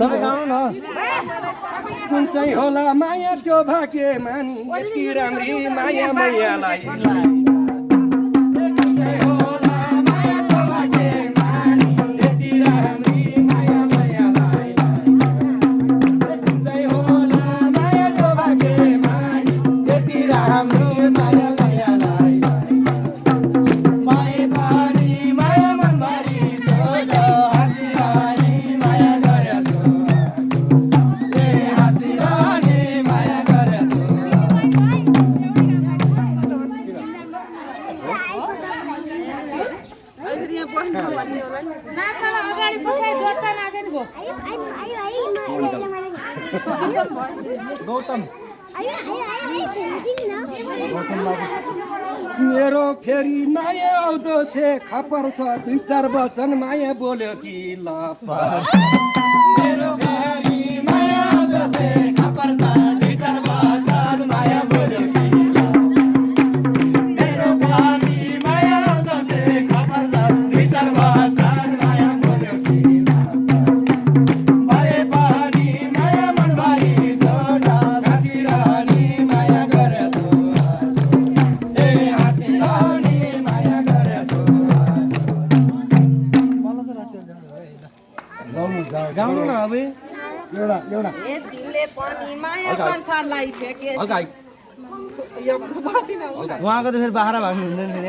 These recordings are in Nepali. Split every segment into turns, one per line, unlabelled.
तपाईँ गाउनु न
कुन चाहिँ होला माया त्यो भाग्य मानी यति राम्री माया मैयालाई
गौतम
मेरो फेरि माया आउँदो से खपर छ 2-4 वचन माया बोल्यो कि लप मेरो फेरि माया आउँदो से खपर छ 2-4 वचन माया बोल्यो कि लप मेरो फेरि माया आउँदो से खपर छ 2-4 वचन माया बोल्यो कि
गाउनु न अब एउटा एउटा
तिमीले पनि माया संसारलाई छेके
उहाँको त फेरि बाख्रा भाग्नु हुँदैन फेरि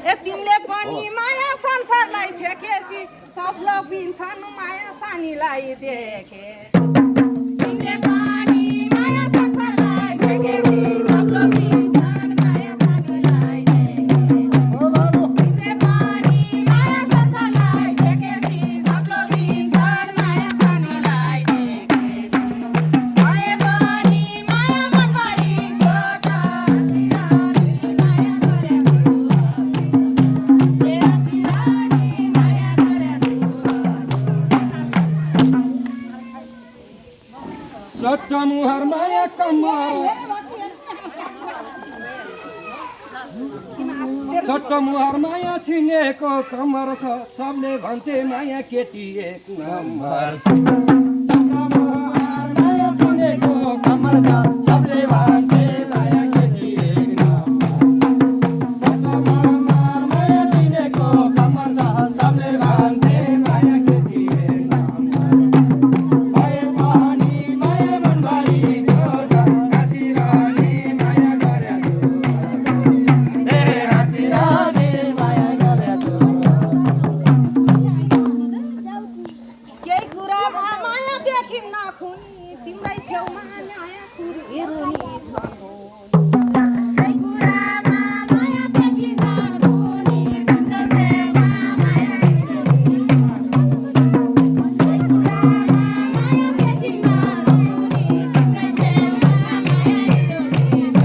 ए तिमीले पनि माया संसारलाई छेकेसी सब लगिन्छन् माया सानीलाई देखे तिमीले पनि माया संसारलाई छेकेसी सब लगिन्छन् माया सानीलाई देखे ओ बाबु तिमीले पनि माया संसारलाई छेकेसी सब लगिन्छन् माया सानीलाई देखे भए पनि माया मनभरि छोटा हसिरानी माया
सट्ट मुहार माया कम्मर सट्ट मुहार माया छिनेको कम्मर छ सबले भन्थे माया केटी 1 नम्बर सट्ट मुहार माया छिनेको कम्मर छ सबले भन्थे माया केटी 1 नम्बर सट्ट मुहार माया छिनेको कम्मर छ सबले भन्थे माया केटी 1 नम्बर भए पनि माया मनभरि छोटा हसिरानी माया गरेको ए हसिरानी माया गरेको
केही कुरामा माया देखिन्न खुनी तिम्रै छेउमा नयाँ कुरीरुनी छ केही कुरामा माया देखिन्न खुनी तिम्रो छेउमा माया कुरीरुनी छ केही कुरामा माया देखिन्न खुनी तिम्रै छेउमा माया कुरीरुनी छ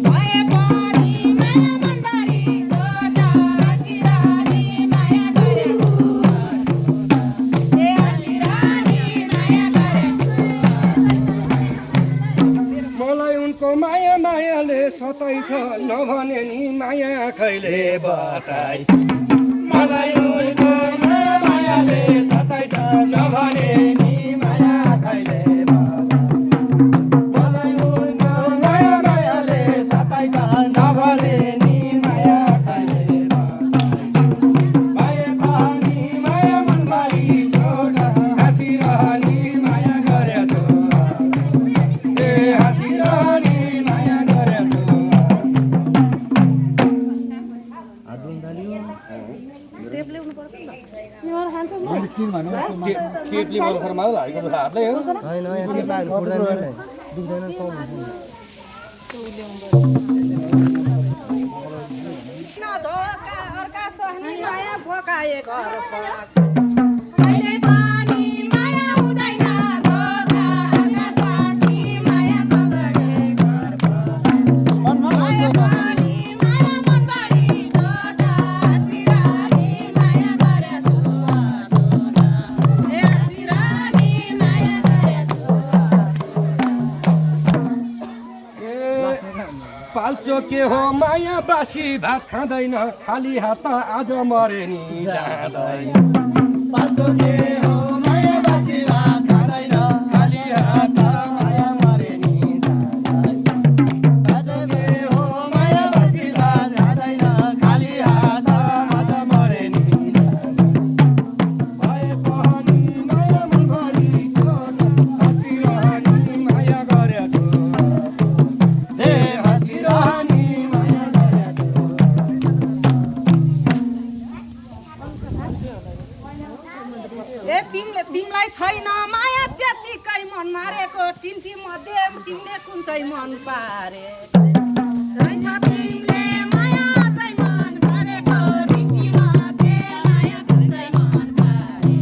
भए पनि माया मनभरि छोटा हसिरानी माया गरेको ए हसिरानी माया गरेको
मलाई उनको माया मायाले सताइछ नभने नि माया खैले बताइ मलाई उनको माया मायाले सताइछ नभने नि माया खैले बताइ मलाई उनको माया मायाले सताइछ नभने नि माया खैले बताइ भए पनि माया मनभरि छोटा हसिरानी माया गरेको ए हसिरानी माया गरेको केटली बल्सर मात्र लागेको हातले हो
होइन यहाँ केटाहरू फुट्दैन दुख्दैन कम
न धोका अर्का सहनी माया भोकाए घर कहिले पनि माया हुँदैन धोका अर्का सासी माया पगडे घर भए पनि माया मनभरि छोटा हसिरानी माया गरेको ए हसिरानी माया गरेको
पाल्छ साँचो के हो माया बासी भात खाँदैन खाली हात आज मरे नि जाँदैन
साँचो के हो माया बासी भात खाँदैन खाली हात माया मरे नि जाँदैन साँचो के हो माया बासी भात खाँदैन खाली हात आज मरे नि
भए पनि माया मनभरि छोड हँसिरहने माया गरेको
हे हाँसिरहने माया गरेको
ए तिमीलाई छैन माया त्यतिकै मन मारेको टिन्टी मध्ये तिमीले कुन चाहिँ मन पारे रहेछ तिमीले माया चाहिँ मन पारेको टिन्टी मध्ये माया कुन चाहिँ मन पारे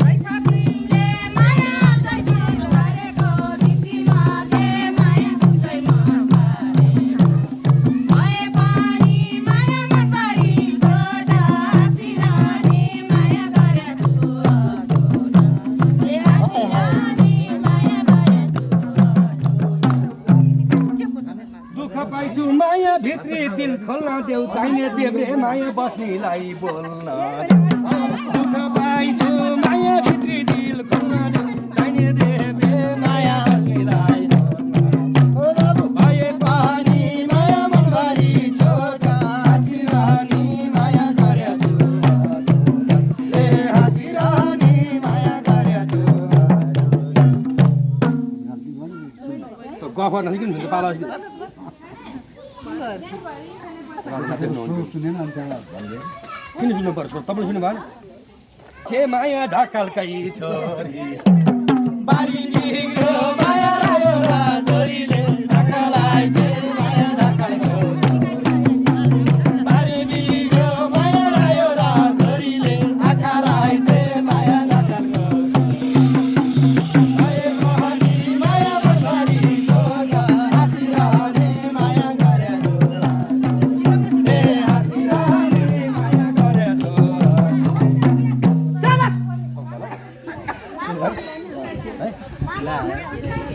रहेछ तिमीले माया चाहिँ मन पारेको टिन्टी मध्ये माया कुन चाहिँ मन पारे भए पनि माया मनभरि छोटा हाँसिरहने माया गरेछु
दुःख पाइछु माया भित्री दिल खोल्न देऊ दाहिने देब्रे माया बस्नेलाई बोल्न दुःख पाइछु माया भित्री दिल खोल्न देऊ दाहिने देब्रे माया बस्नेलाई
भए पनि माया मनभरि छोटा हाँसिरहने माया गरेछु हे हाँसिरहने माया गरेछु
गफ गर्न किन पाला किन सुन्नु पर्छ तपाईँले सुन्नु भएन छे माया ढकालकै छोरी
बारी बिग्रो माया रह्यो र छोरीले ढकालाई छे माया ढकालको बारी बिग्रो माया रह्यो र छोरीले आँखालाई छे माया ढकालको भए पनि माया मनभरि छोटा हाँसिरहने माया गरेछु हे हाँसिरहने माया गरेछु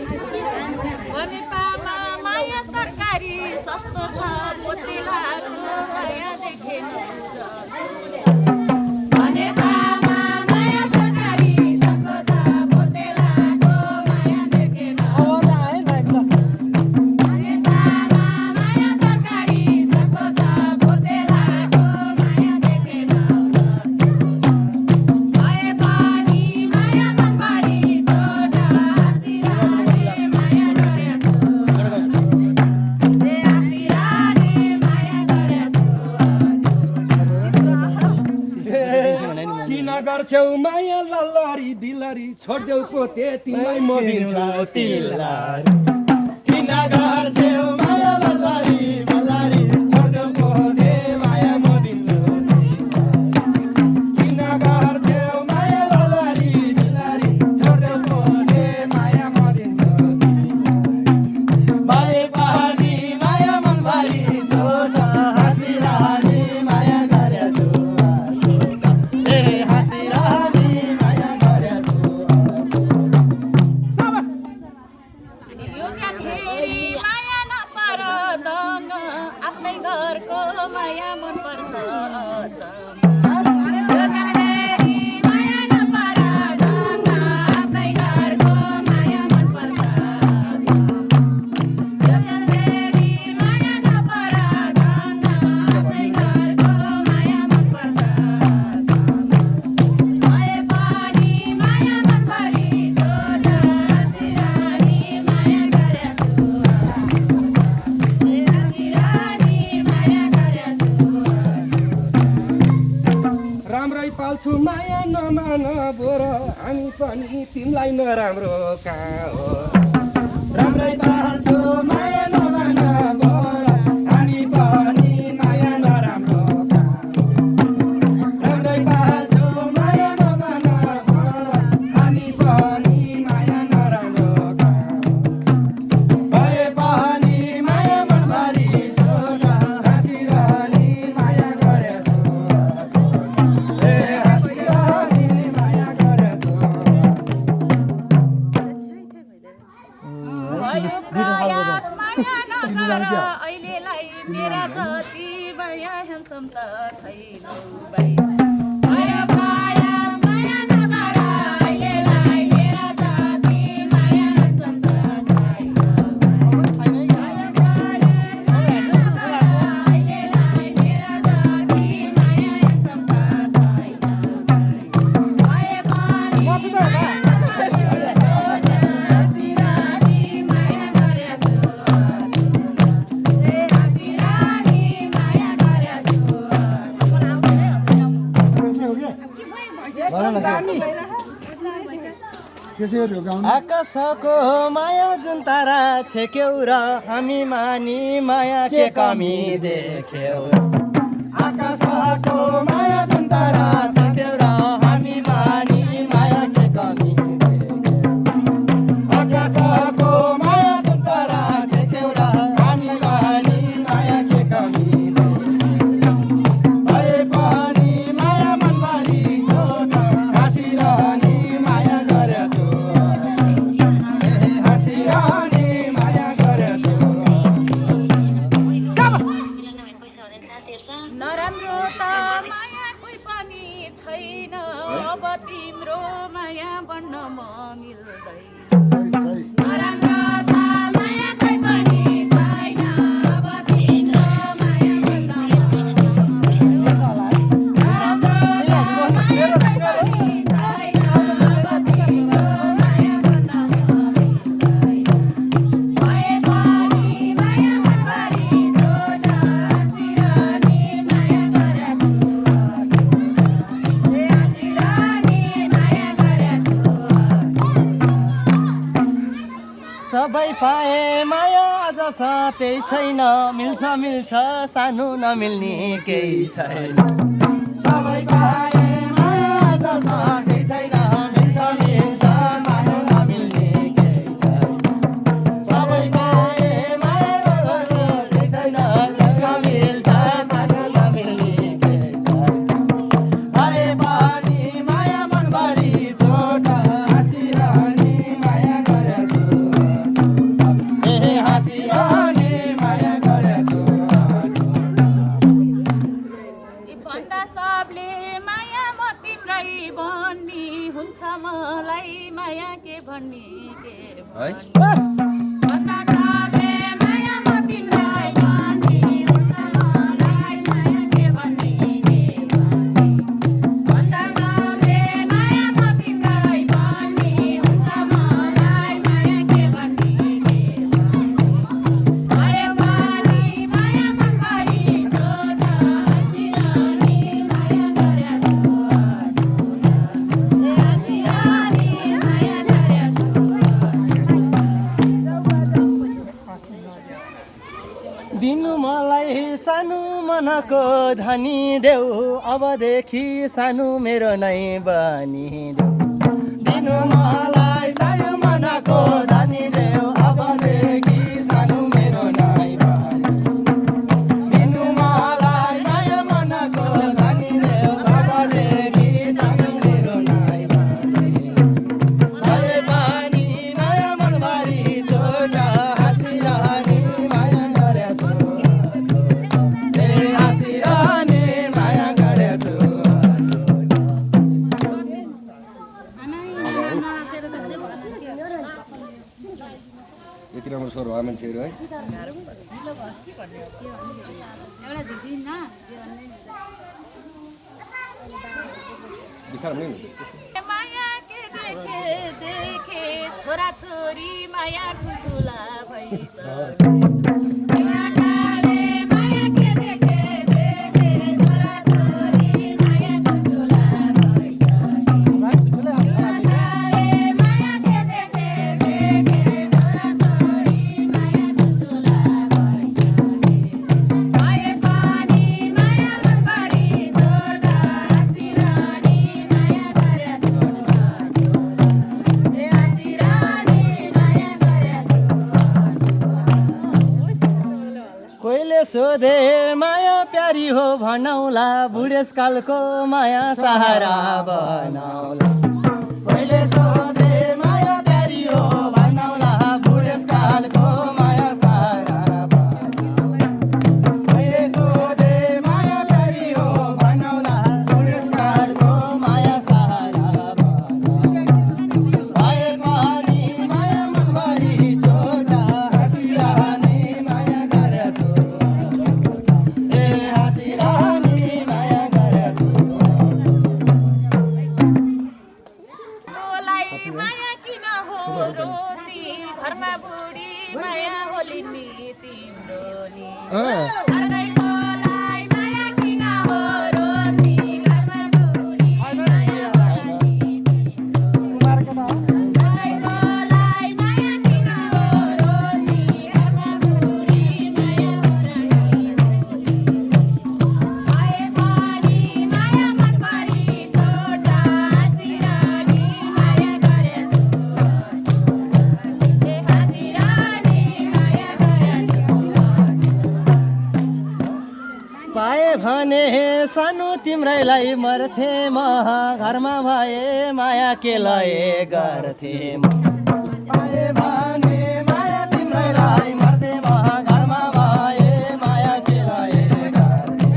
भने पामा माया तरकारी सस्तो छ पोतेलाको माया देखेन
भने पामा माया तरकारी सस्तो छ पोतेलाको माया देखेन भने पामा माया तरकारी सस्तो छ पोतेलाको माया देखेन भए पनि माया मनभरि छोटा हाँसिरहने माया गरेछु हे हाँसिरहने माया गरेछु
किन गर्छौ माया लल्लरी बिलरी छोड्देऊ पोते तिमीलाई म दिन्छु तिलहरी
किन गर्छौ माया लल्लरी बल्लरी छोड्देऊ पोते माया म दिन्छु किन गर्छौ माया लल्लरी बिल्लरी छोड्देऊ पोते माया म दिन्छु भए पनि माया मनभरि छोटा हाँसिरहने माया गरेछु हे हाँसिरहने माया गरेछु
यो क्या फेरि माया नपर दङ आफ्नै घरको माया मन पर्छ
माया नपर दङ आफ्नै घरको माया मन पर्छ माया नपर दङ आफ्नै घरको माया मन पर्छ भए पनि माया मनभरि छोटा हाँसिरहने माया गरेछु हे हाँसिरहने माया गरेछु
राम्रै पाल्छु माया नमान बोर हामी पनि तिमीलाई नराम्रो कहाँ हो
राम्रै पाल्छु माया नमान बोर हामी पनि माया नराम्रो राम्रै पाल्छु माया नमान बोर हामी पनि माया नराम्रो भए पनि माया मनभरि छोटा हाँसिरहने माया गरेछु हे हाँसिरहने माया गरेछु
भयो प्रयास माया नगर कसम त छैनौ बाई माया माया माया नगर अहिलेलाई मेरा जति माया कसम त छैनौ माया माया नगर अहिलेलाई मेरा जति माया कसम त छैनौ माया
आकाशको माया जुन तारा छेक्यौ र हामी मानी माया के कमी देख्यौ आकाशको माया जुन तारा छेक्यौ र हामी मानी माया के कमी देख्यौ आकाशको माया जुन तारा छेक्यौ र हामी मानी माया के कमी देख्यौ भए पनि माया मनभरि छोट हाँसिरहने माया गरेछु
नराम्रो त माया कोही पनि छैन अब तिम्रो माया बन्न म मिल्दैन नराम्रो त माया कोही पनि छैन अब तिम्रो माया बन्न म मिल्दैन नराम्रो त माया कोही पनि छैन अब तिम्रो माया बन्न म मिल्दैन भए पनि माया मनभरि छोट हाँसिरहने माया गरेछु हाँसिरहने माया गरेछु
सबै पाए माया अझ साथै छैन मिल्छ मिल्छ सानो नमिल्ने केही छैन सबै पाए माया अझ साथै छैन मिल्छ मिल्छ सानो नमिल्ने केही छैन सबै पाए माया अझ साथै छैन मिल्छ मिल्छ सानो नमिल्ने केही छैन भए पनि माया मनभरि छोट हाँसिरहने माया गरेछु हाँसिरहने माया गरेछु
भन्दा सबले माया म तिम्रै भन्ने हुन्छ मलाई माया के भन्ने के भन्ने भन्दा सबले माया म तिम्रै भन्ने हुन्छ मलाई माया के भन्ने के भन्ने भन्दा सबले माया म तिम्रै भन्ने हुन्छ मलाई माया के भन्ने के भन्ने भए पनि माया मनभरि छोट हाँसिरहने माया गरेछु हाँसिरहने माया गरेछु
दिनु मलाई सानो मनको धनी देऊ अबदेखि सानो मेरो नै बनिदेऊ दिनु मलाई सानो मनको धनी देऊ अबदेखि सानो मेरो नै बनिदेऊ दिनु मलाई सानो मनको धनी देऊ अबदेखि सानो मेरो नै बनिदेऊ भए पनि माया मनभरि छोट हाँसिरहने माया गरेछु हाँसिरहने माया गरेछु
यति राम्रो स्वर भयो मान्छेहरू है बिखार हुँदैन
माया के देखे देखे छोरा छोरी माया ठुल्ठुला भइछ माया के देखे देखे छोरा छोरी माया ठुल्ठुला भइछ माया के देखे देखे छोरा छोरी माया ठुल्ठुला भइछ भए पनि माया मनभरि छोट हाँसिरहने माया गरेछु हाँसिरहने माया गरेछु
कोहीले सोधे माया प्यारी हो भनौला बुढेसकालको माया सहारा बनाउला कोहीले सोधे माया प्यारी हो भनौला बुढेसकालको माया सहारा बनाउला कोहीले सोधे माया प्यारी सानो तिम्रैलाई मर्थे म घरमा भए माया के लए गर्थे म पाए भने माया तिम्रैलाई मर्थे म घरमा भए माया के लए गर्थे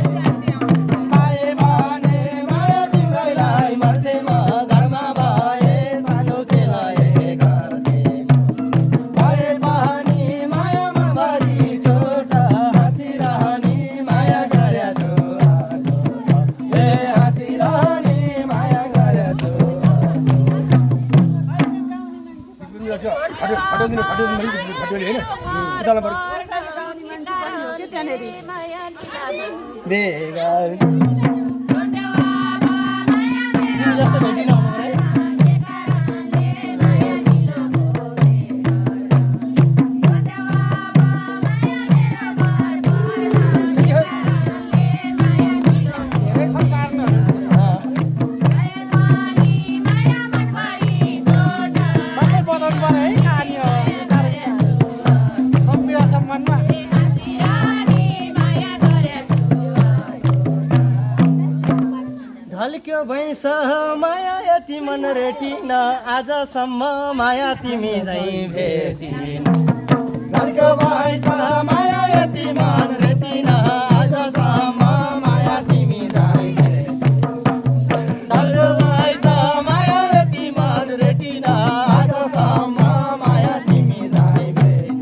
पाए भने माया तिम्रैलाई मर्थे म घरमा भए सानो के लए गर्थे भए पनि माया मनभरि छोट हाँसिरहने माया गरेछु ए हाँसिरहने माया गरेछु बेगार तिमी जस्तो भेटिन है ढल्क्यो भैँस माया यति मन रेटिन आजसम्म माया तिमी झैँ भेटिन ढल्क्यो भैँस माया यति मन रेटिन आजसम्म माया तिमी झैँ भेटिन ढल्क्यो भैँस माया यति मन रेटिन आजसम्म माया तिमी झैँ भेटिन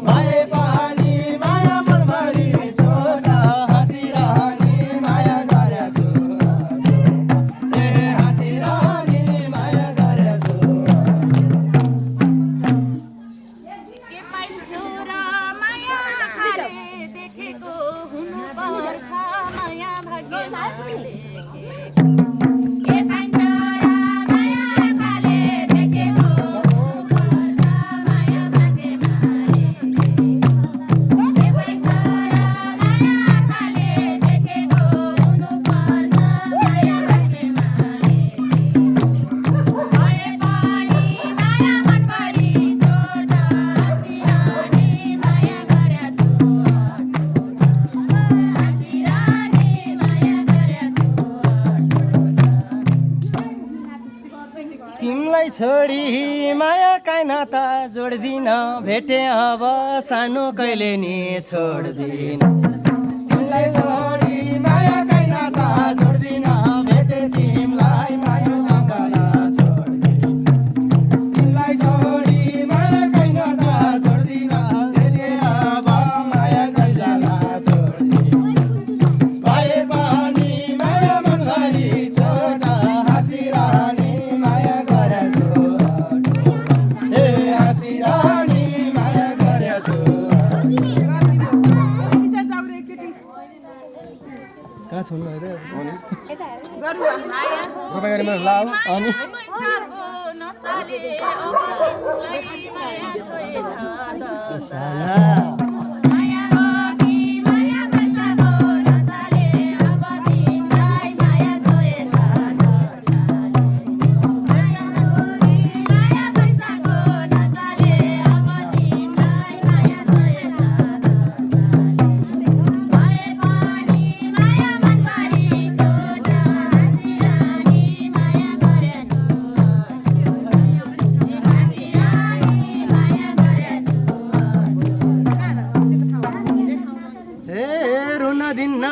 भए पनि माया मनभरि छोट हाँसिरहने माया गरेछु ए हाँसिरहने माया गरेछु
के पाइन्थ्यो र माया आँखाले देखेको हुनुपर्छ माया भाग्यमा लेखेको के पाइन्थ्यो र माया आँखाले देखेको हुनुपर्छ माया भाग्यमा लेखेको के पाइन्थ्यो र माया आँखाले देखेको हुनुपर्छ माया भाग्यमा लेखेको भए पनि माया मनभरि छोट हाँसिरहने माया गरेछु हाँसिरहने माया गरेछु
तिमीलाई छोडी माया काहीँ नाता जोड्दिन भेटे अब सानो कहिले नि छोड्दिन तिमीलाई छोडी माया काहीँ नाता जोड्दिन भेटे तिमीलाई सानो कहिले छोड्दिन तिमीलाई छोडी माया काहीँ नाता जोड्दिन भेटे अब माया कहिले छोड्दिन भए पनि माया मनभरि छोट हाँसिरहने माया गरेछु ए हाँसिरहने माया गरेछु कहाँ छोड्नु अहिले अनि
पैसाको नसाले अगाउलाई माया छोएछ
साला
माया हो कि माया पैसाको नसाले अब तिमीलाई माया छोएछ माया हो कि माया पैसाको नसाले अब तिमीलाई माया छोएछ भए पनि माया मनभरि छोट हाँसिरहने माया गरेछु हाँसिरहने माया गरेछु
ए रुन दिन्न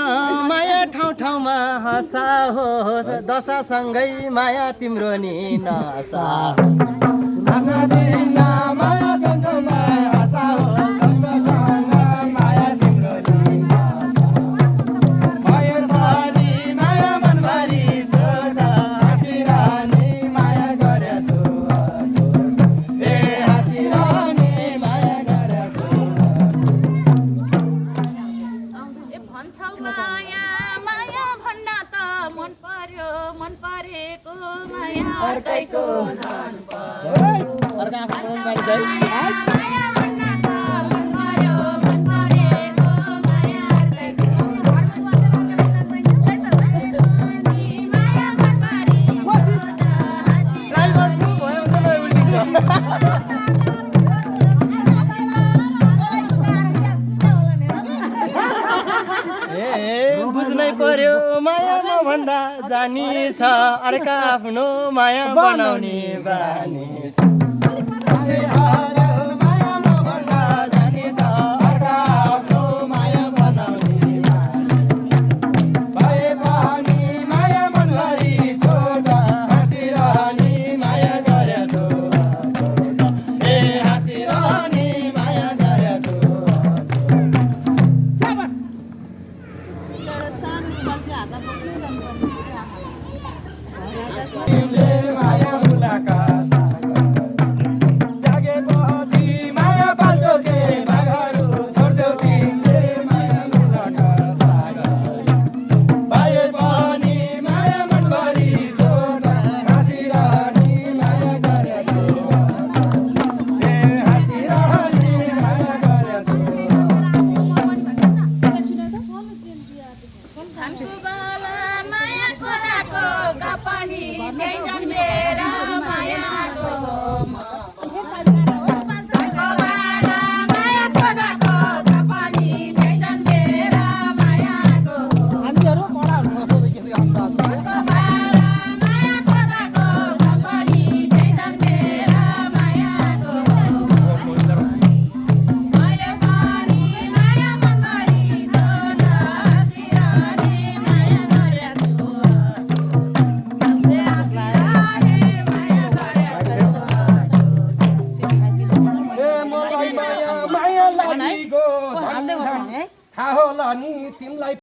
माया ठाउँ ठाउँमा हँसा होस् दशासँगै माया तिम्रो नि नसा रुन दिन्न माया सँगसँगै हँसा होस् दशासँग माया तिम्रो नि नसा भए पनि माया मनभरि छोट हाँसिरहने माया गरेछु ए हाँसिरहने माया गरेछु
ए भन्छौ माया माया भन्दा त मन पर्यो मन परेको माया अर्कैको धन
अर्का आफ्नो गाडी चाहिँ
माया भन्दा त मन पर्यो मन परेको माया अर्कैको माया मनभरि
ड्राइभर छु भयो भने उल्टिन्छ ए बुझ्नै पर्यो जानी छ अर्का आफ्नो माया बनाउने बानी छ माया नभन्दा जानी छ अर्का आफ्नो माया बनाउने भए पनि माया मनभरि छोटा हाँसिरहने माया गरेछौ ए हाँसिरहने माया गरेछौ तिमीले माया मुलाका जागेपछि माया पाल्छौ के भागहरू छोड्छौ तिमीले माया मुलाका सागर भए पनि माया मनभरि छोटा हाँसिरहने माया गरेछौ ए हाँसिरहने माया गरेछौ
माया खोलाको कपनी त्यही जन्मेर मायाको माया खोलाको कपनी त्यही जन्मेर मायाको माया खोलाको कपनी त्यही जन्मेर मायाको मैले पनि माया मनभरि छोटा हाँसिरहने माया गरेछु
मलाई माया माया लागेको थाहा होला नि तिमीलाई